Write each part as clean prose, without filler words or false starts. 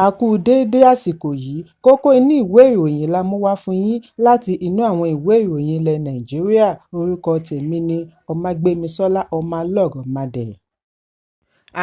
A kú déédé àsìkò yìí, kókó inú ìwé ìròyìn la mú wá fún yín láti inú àwọn ìwé ìròyìn ilẹ̀ Nàìjíríà. Orúkọ tèmi ni Ọmágbémisọ́lá Ọmọlọ́rọ̀mádé.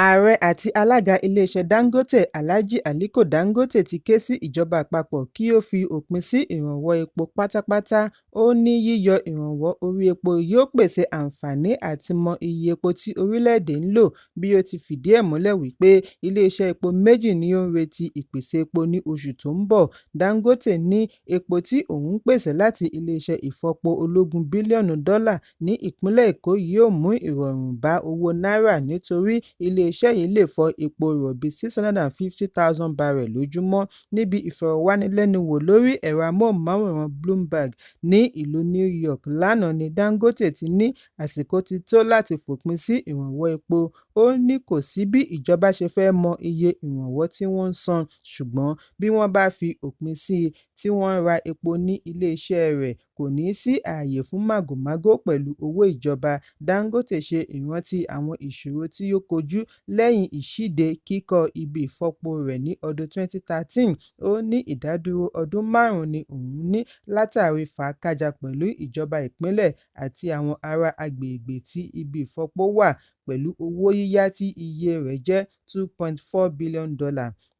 Ààrẹ àti alága iléeṣẹ́ Dangote Alhaji Aliko Dangote ti ké sí ìjọba àpapọ̀ kí ó fi òpin sí ìrànwọ́ epo pátápátá. Ó ní yíyọ ìrànwọ́ orí epo yóò pèsè àǹfààní àti mọ iye epo tí orílẹ̀-èdè ń lò, bí ó ti fìdí ẹ̀ múlẹ̀ wípé iléeṣẹ́ epo méjì ni ó ń retí ìpèsè epo ní oṣù tó ń bọ̀. Dangote ní epo tí òun ń pèsè láti iléeṣẹ́ ìfọpo ológun bílíọ̀nù dọ́là ní ìpínlẹ̀ Èkó yóò mú ìrọ̀rùn bá owó náírà nítorí iléeṣẹ́ yìí lè fọ epo rọ̀bì 650,000 barrel lójúmọ́. Níbi ìfọ̀rọ̀wánilẹ́nuwò lórí ẹ̀rọ amóhùnmáwòrán Bloomberg ní ìlú New York lánàá ni Dangote ti ní àsìkò ti tó láti fòpin sí ìrànwọ́ epo. Ó ní kò sí bí ìjọba ṣe fẹ́ mọ iye ìrànwọ́ tí wọ́n ń san, ṣùgbọ́n bí wọ́n bá fi òpin sí i tí wọ́n ń ra epo ní iléeṣẹ́ rẹ̀, kò ní sí ààyè fún màgòmágó pẹ̀lú owó ìjọba. Dangote ṣe ìrántí àwọn ìṣòro tí ó kojú lẹ́yìn ìṣíde kíkọ́ ibi ìfọpo rẹ̀ ní ọdún 2013. Ó ní ìdádúró ọdún 5 ni òun ní látàrí fàákàjà pẹ̀lú ìjọba ìpínlẹ̀ àti àwọn ará agbègbè tí ibi ìfọpo wà, pẹ̀lú owó yíyá tí iye rẹ̀ jẹ́ $2.4 billion.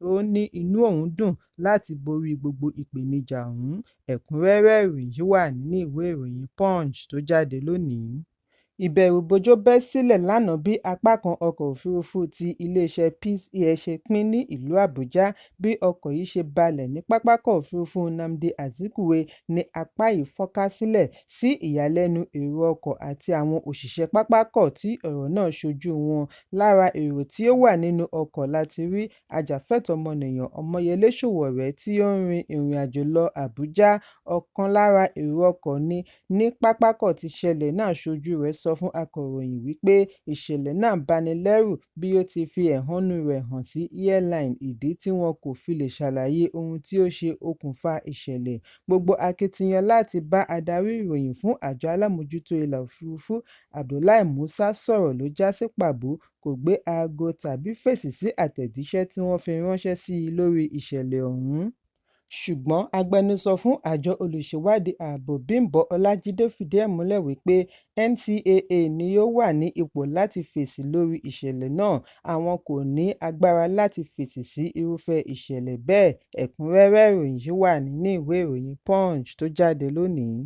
Ó ní inú òun dùn láti borí gbogbo ìpèníjà ọ̀hún. Ẹ̀kúnrẹ́rẹ́ ìròyìn wà nínú ìwé ìròyìn Punch tó jáde lónìí. Ìbẹ̀rùbojo bẹ́ sílẹ̀ lánàá bí apá kan ọkọ̀ òfurufú ti iléeṣẹ́ Peace Air ṣe pín ní ìlú Àbújá. Bí ọkọ̀ yìí ṣe balẹ̀ ní pápákọ̀ òfurufú Nnamdi Azikiwe ní apá yìí fọ́nká sílẹ̀, sí ìyàlẹ́nu èrò ọkọ̀ àti àwọn òṣìṣẹ́ pápákọ̀ tí ọ̀rọ̀ náà ṣojú wọn. Lára èrò tí ó wà nínú ọkọ̀ láti rí ajàfẹ́tọ̀ọ́ ọmọnìyàn Ọmọyẹlé Sowore tí ó ń rin ìrìn àjò lọ Àbújá. Ọ̀kan lára èrò ọkọ̀ ní pápákọ̀ tí ìṣẹ̀lẹ̀ náà ṣojú rẹ̀ sọ fún akọ̀ròyìn wípé ìṣẹ̀lẹ̀ náà bani lẹ́rù, bí ó ti fi ẹ̀hónú rẹ̀ hàn sí airline ìdí tí wọn kò fi lè ṣàlàyé ohun tí ó ṣe okùnfà ìṣẹ̀lẹ̀. Gbogbo akitiyan láti bá adarí ìròyìn fún àjọ alámòjútó ilẹ̀ òfurufú Abdullahi Musa sọ̀rọ̀ ló já sí pàbó, kò gbé aago tàbí fèsì sí àtẹ̀jíṣẹ́ tí wọ́n fi ránṣẹ́ sí i lórí ìṣẹ̀lẹ̀ ọ̀hún. Ṣùgbọ́n agbẹnusọ fún àjọ olùṣèwádìí ààbò Bímbọ́ Ọlájídé fìdí ẹ̀ múlẹ̀ wípé NCAA ni ó wà ní ipò láti fèsì lórí ìṣẹ̀lẹ̀ náà. Àwọn kò ní agbára láti fèsì sí irúfẹ́ ìṣẹ̀lẹ̀ bẹ́ẹ̀. Ẹ̀kúnrẹ́rẹ́ ìròyìn wà nínú ìwé ìròyìn Punch tó jáde lónìí.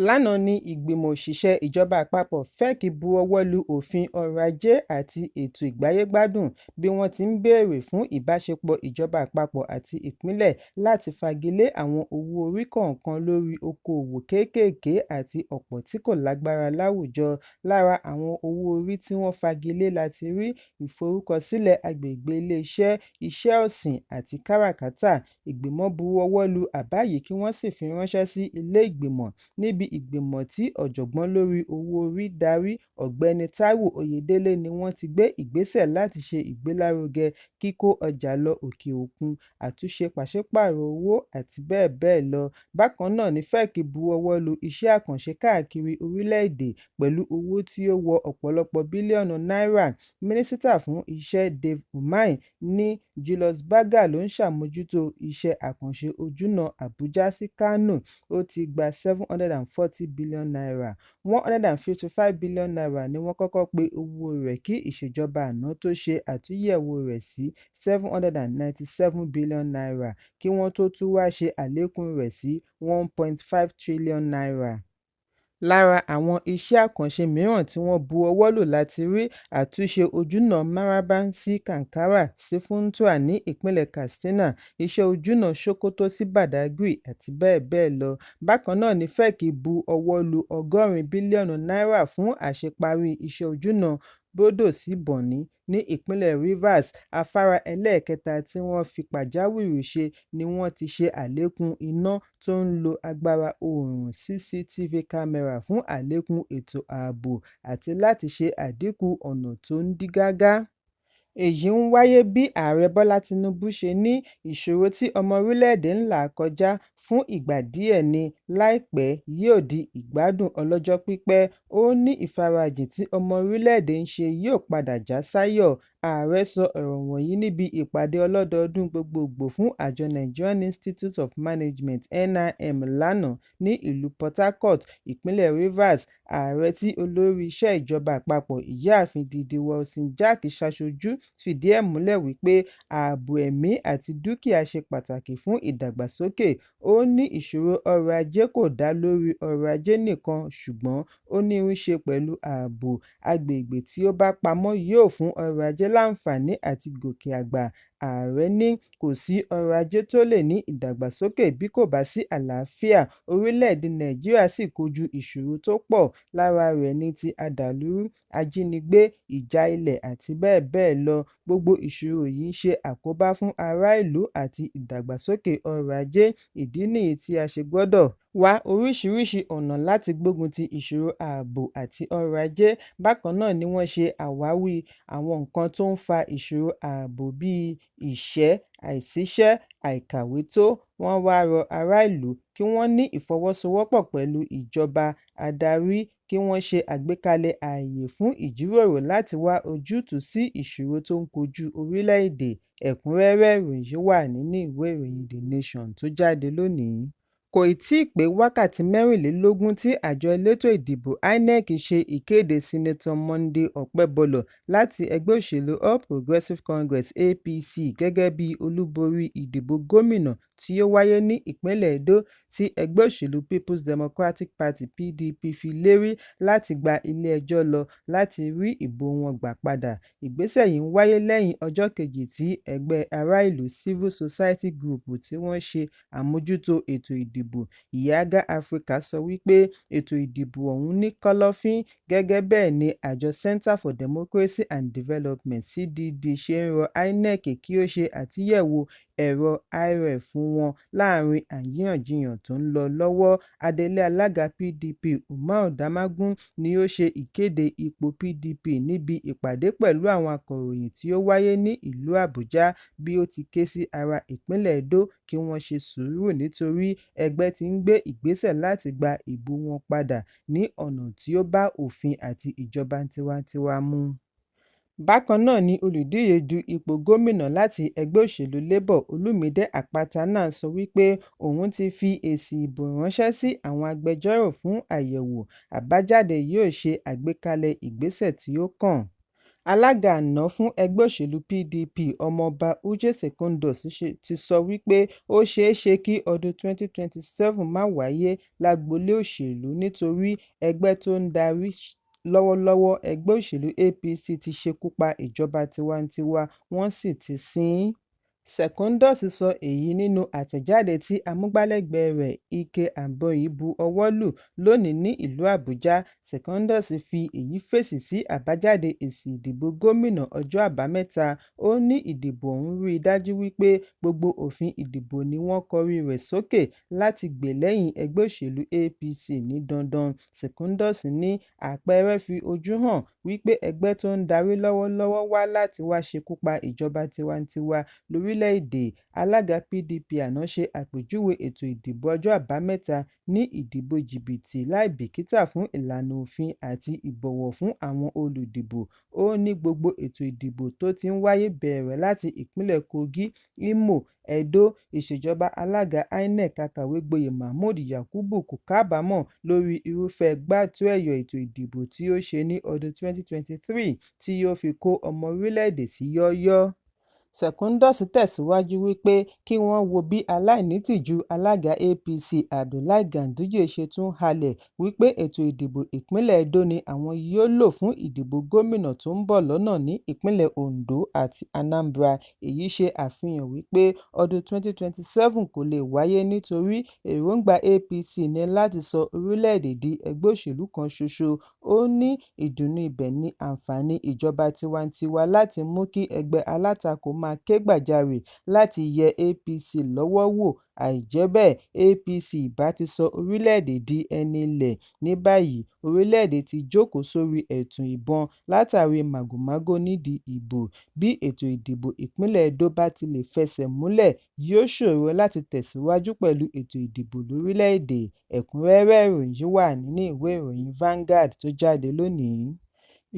Lánàá ni ìgbìmọ̀ òṣìṣẹ́ ìjọba àpapọ̀ FEC buọwọ́ lu òfin ọrọ̀ ajé àti ètò ìgbáyégbádùn bí wọ́n ti ń béèrè fún ìbáṣepọ̀ ìjọba àpapọ̀ àti ìpínlẹ̀ láti fagilé àwọn owó orí kọ̀ọ̀kan lórí okòòwò kéékèèké àti ọ̀pọ̀ tí kò lágbára láwùjọ. Lára àwọn owó orí tí wọ́n fagilé láti rí ìforúkọsílẹ̀ agbègbè iléeṣẹ́, iṣẹ́ ọ̀sìn àti káràkátà. Ìgbìmọ̀ buọwọ́ lu àbá yìí kí wọ́n sì fi ránṣẹ́ sí ilé ìgbìmọ̀. Níbi ìgbìmọ̀ tí ọ̀jọ̀gbọ́n lórí owó orí darí, Ọ̀gbẹ́ni Taiwo Oyèdélé, ni wọ́n ti gbé ìgbésẹ̀ láti ṣe ìgbélárugẹ kíkó ọjà lọ òkè òkun, àtúnṣe pàṣípààrọ̀ owó àti bẹ́ẹ̀ bẹ́ẹ̀ lọ. Bákan náà ni FEC buọwọ́ lu iṣẹ́ àkànṣe káàkiri orílẹ̀-èdè pẹ̀lú owó tí ó wọ ọ̀pọ̀lọpọ̀ bílíọ̀nù náírà. Mínísítà fún iṣẹ́ Dave Umahi ní Julius Berger ló ń ṣàmójútó iṣẹ́ àkànṣe ojúnà Àbújá sí Kano. Ó ti gba $740 billion. $155 billion ni wọ́n kọ́kọ́ pe owó rẹ̀ kí ìṣèjọba àná tó ṣe àtúnyẹ̀wò rẹ̀ sí $797 billion kí wọ́n tó tún wá ṣe àlékún rẹ̀ sí $1.5 trillion. Lára àwọn iṣẹ́ àkànṣe mìíràn tí wọ́n bu ọwọ́ lù láti rí àtúnṣe ojúnà Mararaba sí Kankara sí Funtua ní ìpínlẹ̀ Katsina, iṣẹ́ ojúnà Sokoto sí Badagry àti bẹ́ẹ̀ bẹ́ẹ̀ lọ. Bákan náà ni FEC bu ọwọ́ lu $100 bílíọ̀nù fún àṣeparí iṣẹ́ ojúnà Bodo sí Bonny ní ìpínlẹ̀ Rivers. Afárá ẹlẹ́ẹ̀kẹta tí wọ́n fi pàjáwìrì ṣe ni wọ́n ti ṣe àlékún iná tó ń lo agbára oòrùn CCTV kámẹ́rà fún àlékún ètò ààbò àti láti ṣe àdínkù ọ̀nà tó ń dí gágá. Èyí ń wáyé bí Ààrẹ Bọ́lá Tinubu ṣe ní ìṣòro tí ọmọ orílẹ̀-èdè ń là kọjá fún ìgbà díẹ̀ ni láìpẹ́ yóò di ìgbádùn ọlọ́jọ́ pípẹ́. Ó ní ìfarajìn tí ọmọ orílẹ̀-èdè ń ṣe yóò padà já sáyọ̀. Ààrẹ sọ ọ̀rọ̀ wọ̀nyí níbi ìpàdé ọlọ́dọọdún gbogbogbò fún àjọ Nigerian Institute of Management (NIM) lánàá ní ìlú Port Harcourt, ìpínlẹ̀ Rivers. Ààrẹ tí olórí iṣẹ́ ìjọba àpapọ̀ ìyáàfin Didi Wilson-Jack ṣaṣojú fìdí ẹ̀ múlẹ̀ wípé ààbò ẹ̀mí àti dúkìá ṣe pàtàkì fún ìdàgbàsókè. Ó ní ìṣòro ọrọ̀ ajé kò dá lórí ọrọ̀ ajé nìkan, ṣùgbọ́n ó ní í ṣe pẹ̀lú ààbò agbègbè tí ó bá pamọ́ yóò fún ọrọ̀ ajé láǹfààní àti gòkè àgbà. Ààrẹ ní kò sí ọrọ̀ ajé tó lè ní ìdàgbàsókè bí kò bá sí àlàáfíà. Orílẹ̀-èdè Nàìjíríà sì kojú ìṣòro tó pọ̀, lára rẹ̀ ní ti àdàlúrú, ajínigbé, ìjà ilẹ̀ àti bẹ́ẹ̀ bẹ́ẹ̀ lọ. Gbogbo ìṣòro yìí ń ṣe àkóbá fún ará ìlú àti ìdàgbàsókè ọrọ̀ ajé. Ìdí nìyí tí a ṣe gbọ́dọ̀ wá oríṣiríṣi ọ̀nà láti gbógun ti ìṣòro ààbò àti ọrọ̀ ajé. Bákan náà ni wọ́n ṣe àwáwí àwọn nǹkan tó ń fa ìṣòro ààbò bíi ìṣẹ́, àìsíṣẹ́, àìkàwétó. Wọ́n wá rọ ará ìlú kí wọ́n ní ìfọwọ́sowọ́pọ̀ pẹ̀lú ìjọba adarí, kí wọ́n ṣe àgbékalẹ̀ ààyè fún ìjíròrò láti wá ojútùú sí ìṣòro tó ń kojú orílẹ̀-èdè. Ẹ̀kúnrẹ́rẹ́ ìròyìn wà nínú ìwé ìròyìn The Nation tó jáde lónìí. Kò tíì pé wákàtí 24 tí àjọ elétò ìdìbò INEC ṣe ìkéde Senator Monday Okpebholo láti ẹgbẹ́ òṣèlú All Progressives Congress (APC) gẹ́gẹ́ bí olúborí ìdìbò gómìnà tí ó wáyé ní ìpínlẹ̀ Edo, tí ẹgbẹ́ òṣèlú People's Democratic Party (PDP) fi lérí láti gba ilé-ẹjọ́ lọ láti rí ìbò wọn gbà padà. Ìgbésẹ̀ yìí ń wáyé lẹ́yìn ọjọ́ kejì tí ẹgbẹ́ ará ìlú Civil Society Group tí wọ́n ṣe àmójútó ètò ìdìbò Ìyágá Africa sọ wípé ètò ìdìbò ọ̀hún ní kọ́lọ́fín. Gẹ́gẹ́ bẹ́ẹ̀ ni àjọ Center for Democracy and Development (CDD) ṣe ń rọ INEC kí ó ṣe àtúnyẹ̀wò ẹ̀rọ IREV fún wọn láàrin àríyànjiyàn tó ń lọ lọ́wọ́. Adelé alága PDP Umar Damagum ni ó ṣe ìkéde ipò PDP níbi ìpàdé pẹ̀lú àwọn akọ̀ròyìn tí ó wáyé ní ìlú Àbújá, bí ó ti ké sí ará ìpínlẹ̀ Edo kí wọ́n ṣe sùúrù nítorí ẹgbẹ́ tí ń gbé ìgbésẹ̀ láti gba ìbò wọn padà ní ọ̀nà tí ó bá òfin àti ìjọba tiwantiwa mu. Bákan náà ni olùdíje du ipò gómìnà láti ẹgbẹ́ òṣèlú Labour Olúmídé Àpáta náà sọ wípé òun ti fi èsì ìbò ránṣẹ́ sí àwọn agbẹjọ́rò fún àyẹ̀wò. Àbájáde yóò ṣe àgbékalẹ̀ ìgbésẹ̀ tí ó kàn. Alága àná fún ẹgbẹ́ òṣèlú PDP Ọmọọba Uche Secondus ti sọ wípé ó ṣeé ṣe kí ọdún 2027 má wáyé lágboolé òṣèlú nítorí ẹgbẹ́ tó ń darí lọ́wọ́lọ́wọ́, ẹgbẹ́ òṣèlú APC, ti ṣekú pa ìjọba tiwantiwa wọ́n sì ti sìn ín. Secondus sọ èyí nínú àtẹ̀jáde tí amúgbálẹ́gbẹ̀ẹ́ rẹ̀ Ike Amboyi bu ọwọ́ lù lónìí ní ìlú Àbújá. Secondus fi èyí fèsì sí àbájáde èsì ìdìbò gómìnà ọjọ́ Àbámẹ́ta. Ó ní ìdìbò ọ̀hún rí i dájú wípé gbogbo òfin ìdìbò ni wọ́n kọrí rẹ̀ sókè láti gbè lẹ́yìn ẹgbẹ́ òṣèlú APC ní dandan. Secondus ní àpẹẹrẹ fi ojú hàn wípé ẹgbẹ́ tó ń darí lọ́wọ́lọ́wọ́ wá láti wá ṣekú pa ìjọba tiwantiwa lórílẹ̀-èdè. Alága PDP àná ṣe àpèjúwe ètò ìdìbò ọjọ́ Àbámẹ́ta ní ìdìbò jìbìtì láìbìkítà fún ìlànà òfin àti ìbọ̀wọ̀ fún àwọn olùdìbò. Ó ní gbogbo ètò ìdìbò tó ti ń wáyé bẹ̀rẹ̀ láti ìpínlẹ̀ Kogi, Imo, Edo. Ìṣèjọba alága INEC Akàwé-gboyè Mahmood Yakubu kò kábàámọ̀ lórí irúfẹ́ gbàtú-ẹ̀yọ̀ ètò ìdìbò tí ó ṣe ní ọdún 2023 tí yóò fi kó ọmọ orílẹ̀-èdè sí yọ́ọ́yọ́. Secondus tẹ̀síwájú wípé kí wọ́n wo bí aláìnítìjú alága APC Abdullahi Ganduje ṣe tún halẹ̀ wípé ètò ìdìbò ìpínlẹ̀ Edo ni àwọn yóò lò fún ìdìbò gómìnà tó ń bọ̀ lọ́nà ní ìpínlẹ̀ Ondo àti Anambra. Èyí ṣe àfihàn wípé ọdún 2027 kò lè wáyé nítorí èròǹgbà APC ní láti sọ orílẹ̀-èdè di ẹgbẹ́ òṣèlú kan ṣoṣo. Ó ní ìdùnnú ibẹ̀ ní àǹfààní ìjọba tiwantiwa láti mú kí ẹgbẹ́ alátakò máa ké gbàjarè láti yẹ APC lọ́wọ́ wò. Àìjẹ́ bẹ́ẹ̀, APC ìbá ti sọ orílẹ̀-èdè di ẹni ilẹ̀. Ní báyìí, orílẹ̀-èdè ti jókòó sórí ẹ̀tún ìbọn látàrí màgòmágó nídìí ìbò. Bí ètò ìdìbò ìpínlẹ̀ Edo bá ti lè fẹsẹ̀ múlẹ̀, yóò ṣòro láti tẹ̀síwájú pẹ̀lú ètò ìdìbò lórílẹ̀-èdè. Ẹ̀kúnrẹ́rẹ́ ìròyìn wà nínú ìwé ìròyìn Vanguard tó jáde lónìí.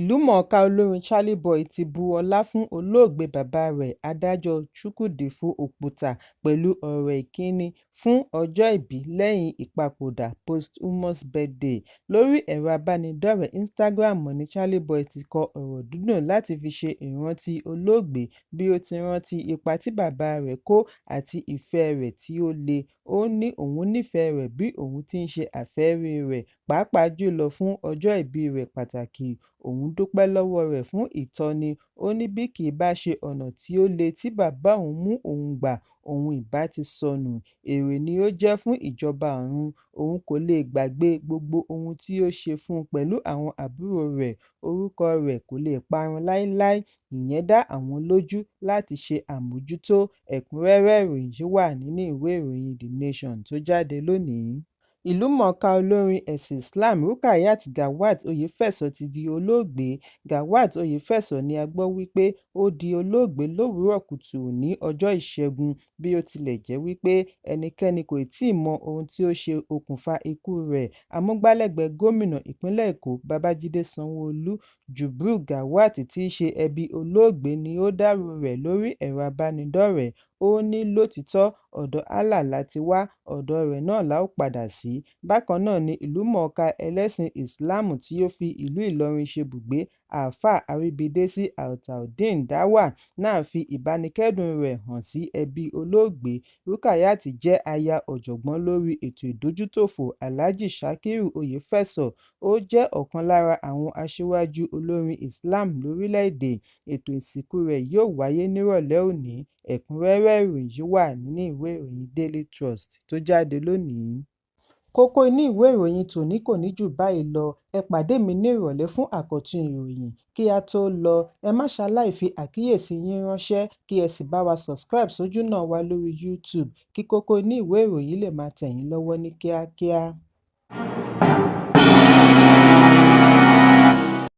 Ìlúmọ̀ọ́ká olórin Charlie Boy ti bu ọlá fún olóògbé bàbá rẹ̀ adájọ́ Chukwudifo Òkúta pẹ̀lú ọ̀rọ̀ ìkíní fún ọjọ́ ìbí lẹ́yìn ìpapòdà posthumous birthday. Lórí ẹ̀rọ abánidọ́rẹ̀ẹ́ Instagram ni Charlie Boy ti kọ ọ̀rọ̀ dídùn láti fi ṣe ìrántí olóògbé bí ó ti rántí ipa tí bàbá rẹ̀ kó àti ìfẹ́ rẹ̀ tí ó le. Ó ní òun nífẹ̀ẹ́ rẹ̀ bí òun ti ń ṣe àfẹ́rí rẹ̀, pàápàá jùlọ fún ọjọ́ ìbí rẹ̀ pàtàkì. Òun dúpẹ́ lọ́wọ́ rẹ̀ fún ìtọ́ni. Ó ní bí kì í bá ṣe ọ̀nà tí ó le tí bàbá òun mú òun gbà, òun ìbá ti sọnù. Èrè ni ó jẹ́ fún ìjọba ọ̀run. Òun kò lè gbàgbé gbogbo ohun tí ó ṣe fún un pẹ̀lú àwọn àbúrò rẹ̀. Orúkọ rẹ̀ kò lè parun láíláí. Ìyẹn dá àwọn lójú láti ṣe àmójútó. Ẹ̀kúnrẹ́rẹ́ ìròyìn yìí wà nínú ìwé ìròyìn The Nation tó jáde lónìí. Ìlúmọ̀ọ́ká olórin ẹ̀sìn Islam Rukayat Gawat Oyefeso ti di olóògbé. Gawat Oyefeso ni a gbọ́ wípé ó di olóògbé lówùúrọ̀ kùtù òní ọjọ́ Ìṣẹ́gun, bí ó tilẹ̀ jẹ́ wípé ẹnikẹ́ni kò tíì mọ ohun tí ó ṣe okùnfà ikú rẹ̀. Amúgbálẹ́gbẹ̀ẹ́ gómìnà ìpínlẹ̀ Èkó Babájídé Sanwó-Olú, Jubril Gawat tí í ṣe ẹbí olóògbé ni ó dárò rẹ̀ lórí ẹ̀rọ abánidọ́rẹ̀ẹ́. Ó ní lótìítọ́ ọ̀dọ̀ Allah la ti wá, ọ̀dọ̀ rẹ̀ náà la ó padà sí. Bákan náà ni ìlúmọ̀ọ́ká ẹlẹ́sìn Ìsìláàmù tí ó fi ìlú Ìlọrin ṣebùgbé Àáfàá Àríbídésí Altaudeen Dáwà náà fi ìbánikẹ́dùn rẹ̀ hàn sí ẹbí olóògbé. Rukayat jẹ́ aya ọ̀jọ̀gbọ́n lórí ètò ìdójútòfò Alhaji Sakiru Oyefeso. Ó jẹ́ ọ̀kan lára àwọn aṣíwájú olórin Islam lórílẹ̀‐èdè. Ètò ìsìnkú rẹ̀ yóò wáyé nírọ̀lẹ́ òní. Ẹ̀kúnrẹ́rẹ́ ìròyìn yìí wà nínú ìwé ìròyìn Daily Trust tó jáde lónìí. Kókó inú ìwé ìròyìn tòní kò ní jù báyìí lọ. Ẹ pàdé mi ní ìrọ̀lẹ́ fún àkọ́tún ìròyìn. Kí a tó lọ, ẹ má ṣaláì fi àkíyèsí yín ránṣẹ́ kí ẹ sì bá wa subscribe sójú náà wa lórí YouTube kí kókó inú ìwé ìròyìn lè máa tẹ̀ yín lọ́wọ́ ní kíákíá.